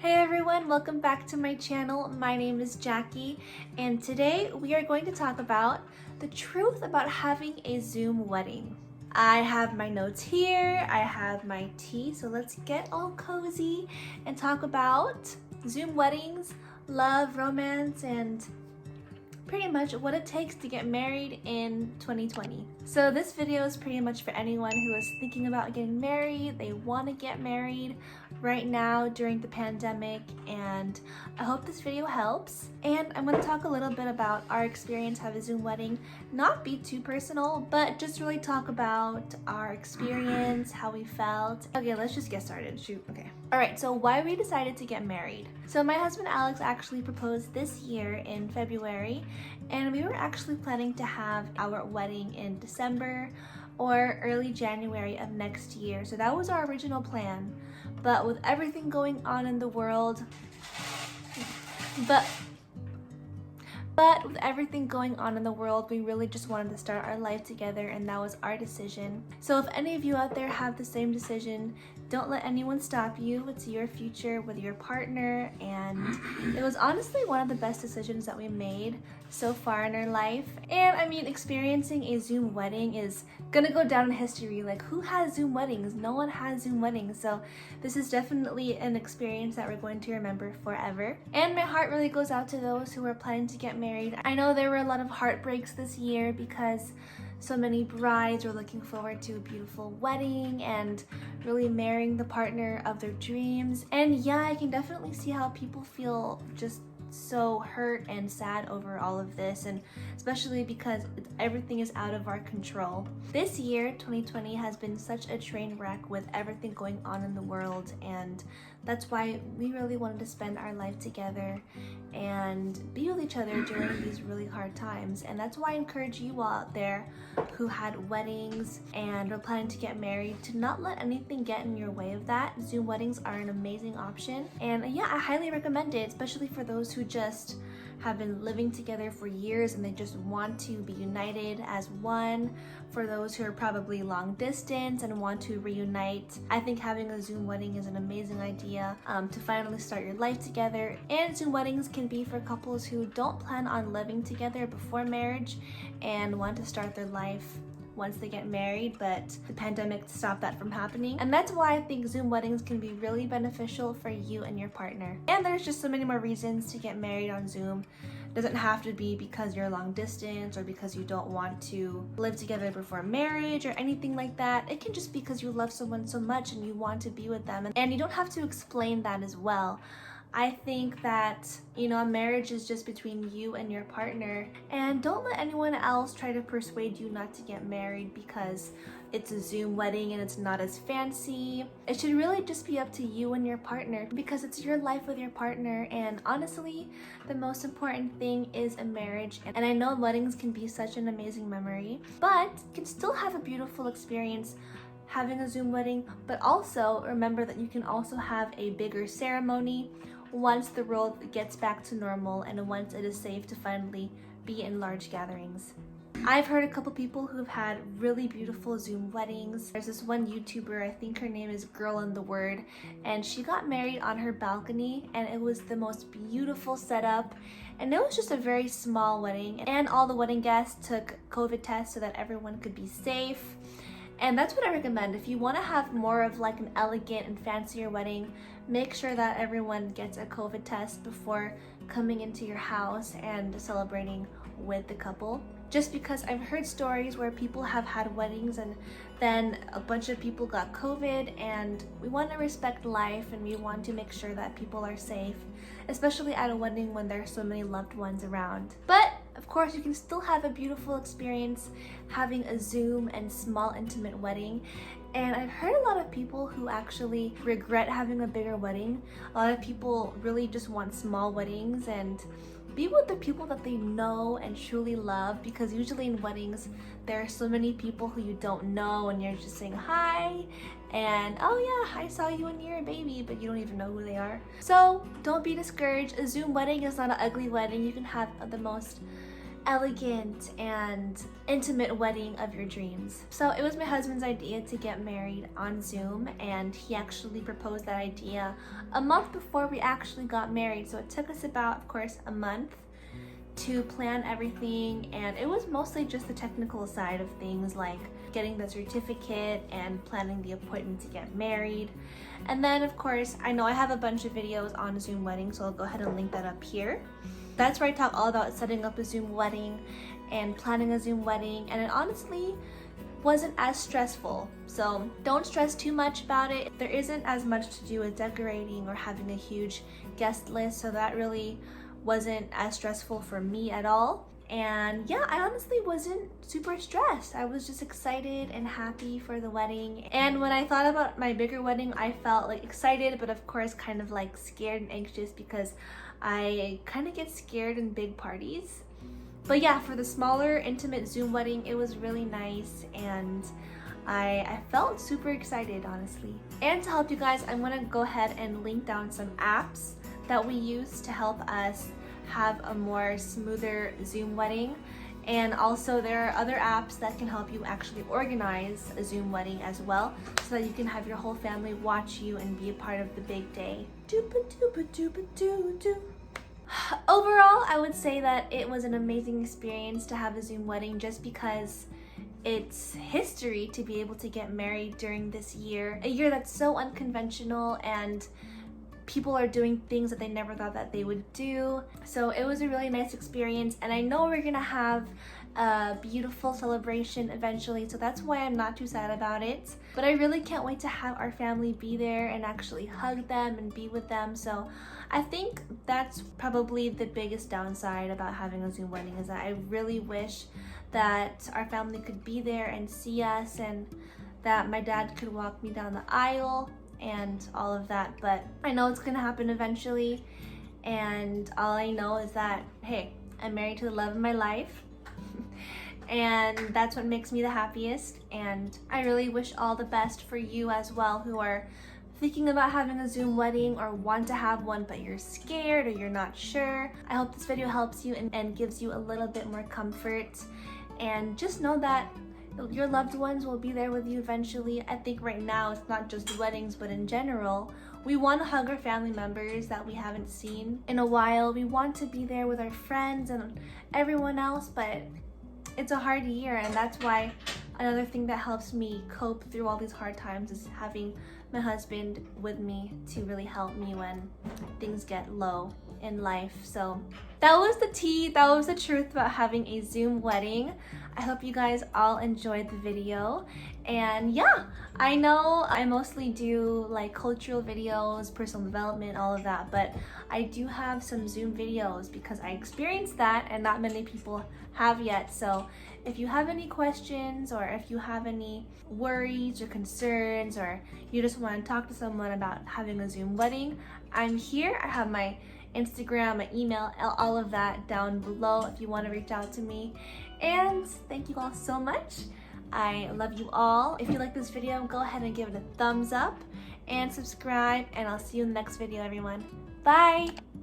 Hey everyone, welcome back to my channel. My name is Jackie, and today we are going to talk about the truth about having a Zoom wedding. I have my notes here, I have my tea, so let's get all cozy and talk about Zoom weddings, love, romance, and pretty much what it takes to get married in 2020. So this video is pretty much for anyone who is thinking about getting married, they want to get married right now during the pandemic, and I hope this video helps. And I'm going to talk a little bit about our experience having a Zoom wedding, not be too personal, but just really talk about our experience, how we felt. Okay, let's just get started. Shoot, okay. Alright, so why we decided to get married. So my husband Alex actually proposed this year in February, and we were actually planning to have our wedding in December or early January of next year. So that was our original plan. But with everything going on in the world, but with everything going on in the world, we really just wanted to start our life together, and that was our decision. So if any of you out there have the same decision, don't let anyone stop you. It's your future with your partner, and it was honestly one of the best decisions that we made so far in our life. And I mean, experiencing a Zoom wedding is gonna go down in history. Like, who has Zoom weddings? No one has Zoom weddings. So this is definitely an experience that we're going to remember forever. And my heart really goes out to those who are planning to get married. I know there were a lot of heartbreaks this year because so many brides were looking forward to a beautiful wedding and really marrying the partner of their dreams. And yeah, I can definitely see how people feel just so hurt and sad over all of this, and especially because everything is out of our control. This year, 2020, has been such a train wreck with everything going on in the world, and that's why we really wanted to spend our life together and be with each other during these really hard times. And that's why I encourage you all out there who had weddings and are planning to get married to not let anything get in your way of that. Zoom weddings are an amazing option, and yeah, I highly recommend it, especially for those who just have been living together for years and they just want to be united as one. For those who are probably long distance and want to reunite, I think having a Zoom wedding is an amazing idea to finally start your life together. And Zoom weddings can be for couples who don't plan on living together before marriage and want to start their life once they get married, but the pandemic stopped that from happening. And that's why I think Zoom weddings can be really beneficial for you and your partner. And there's just so many more reasons to get married on Zoom. It doesn't have to be because you're long distance or because you don't want to live together before marriage or anything like that. It can just be because you love someone so much and you want to be with them, and you don't have to explain that as well. I think that, you know, a marriage is just between you and your partner, and don't let anyone else try to persuade you not to get married because it's a Zoom wedding and it's not as fancy. It should really just be up to you and your partner because it's your life with your partner, and honestly, the most important thing is a marriage. And I know weddings can be such an amazing memory, but you can still have a beautiful experience having a Zoom wedding. But also remember that you can also have a bigger ceremony once the world gets back to normal and once it is safe to finally be in large gatherings. I've heard a couple people who've had really beautiful Zoom weddings. There's this one YouTuber, I think her name is Girl in the Word, and she got married on her balcony, and it was the most beautiful setup, and it was just a very small wedding, and all the wedding guests took COVID tests so that everyone could be safe. And that's what I recommend. If you want to have more of like an elegant and fancier wedding, make sure that everyone gets a COVID test before coming into your house and celebrating with the couple. Just because I've heard stories where people have had weddings and then a bunch of people got COVID, and we want to respect life and we want to make sure that people are safe, especially at a wedding when there are so many loved ones around. But of course, you can still have a beautiful experience having a Zoom and small intimate wedding. And I've heard a lot of people who actually regret having a bigger wedding. A lot of people really just want small weddings and be with the people that they know and truly love, because usually in weddings there are so many people who you don't know and you're just saying hi and oh yeah, I saw you when you were a baby, but you don't even know who they are. So don't be discouraged. A Zoom wedding is not an ugly wedding. You can have the most elegant and intimate wedding of your dreams. So it was my husband's idea to get married on Zoom, and he actually proposed that idea a month before we actually got married. So it took us about, of course, a month to plan everything, and it was mostly just the technical side of things, like getting the certificate and planning the appointment to get married. And then, of course, I know I have a bunch of videos on Zoom wedding, so I'll go ahead and link that up here. That's where I talk all about setting up a Zoom wedding and planning a Zoom wedding, and it honestly wasn't as stressful. So don't stress too much about it. There isn't as much to do with decorating or having a huge guest list, so that really wasn't as stressful for me at all. And yeah, I honestly wasn't super stressed. I was just excited and happy for the wedding. And when I thought about my bigger wedding, I felt like excited, but of course kind of like scared and anxious, because I kind of get scared in big parties. But yeah, for the smaller intimate Zoom wedding, it was really nice, and I felt super excited, honestly. And to help you guys, I'm gonna go ahead and link down some apps that we use to help us have a more smoother Zoom wedding. And also there are other apps that can help you actually organize a Zoom wedding as well, so that you can have your whole family watch you and be a part of the big day. Overall, I would say that it was an amazing experience to have a Zoom wedding, just because it's history to be able to get married during this year, a year that's so unconventional, and people are doing things that they never thought that they would do. So it was a really nice experience, and I know we're gonna have a beautiful celebration eventually, so that's why I'm not too sad about it. But I really can't wait to have our family be there and actually hug them and be with them. So I think that's probably the biggest downside about having a Zoom wedding, is that I really wish that our family could be there and see us, and that my dad could walk me down the aisle and all of that. But I know it's gonna happen eventually, and all I know is that, hey, I'm married to the love of my life, and that's what makes me the happiest. And I really wish all the best for you as well, who are thinking about having a Zoom wedding or want to have one but you're scared or you're not sure. I hope this video helps you and gives you a little bit more comfort, and just know that your loved ones will be there with you eventually. I think right now it's not just weddings, but in general, we want to hug our family members that we haven't seen in a while. We want to be there with our friends and everyone else, but it's a hard year, and that's why another thing that helps me cope through all these hard times is having my husband with me to really help me when things get low in life. So that was the tea, that was the truth about having a Zoom wedding. I hope you guys all enjoyed the video. And yeah, I know I mostly do like cultural videos, personal development, all of that, but I do have some Zoom videos because I experienced that and not many people have yet. So if you have any questions, or if you have any worries or concerns, or you just want to talk to someone about having a Zoom wedding, I'm here. I have my Instagram, my email, all of that down below if you want to reach out to me. And thank you all so much. I love you all. If you like this video, go ahead and give it a thumbs up and subscribe, and I'll see you in the next video, everyone. Bye!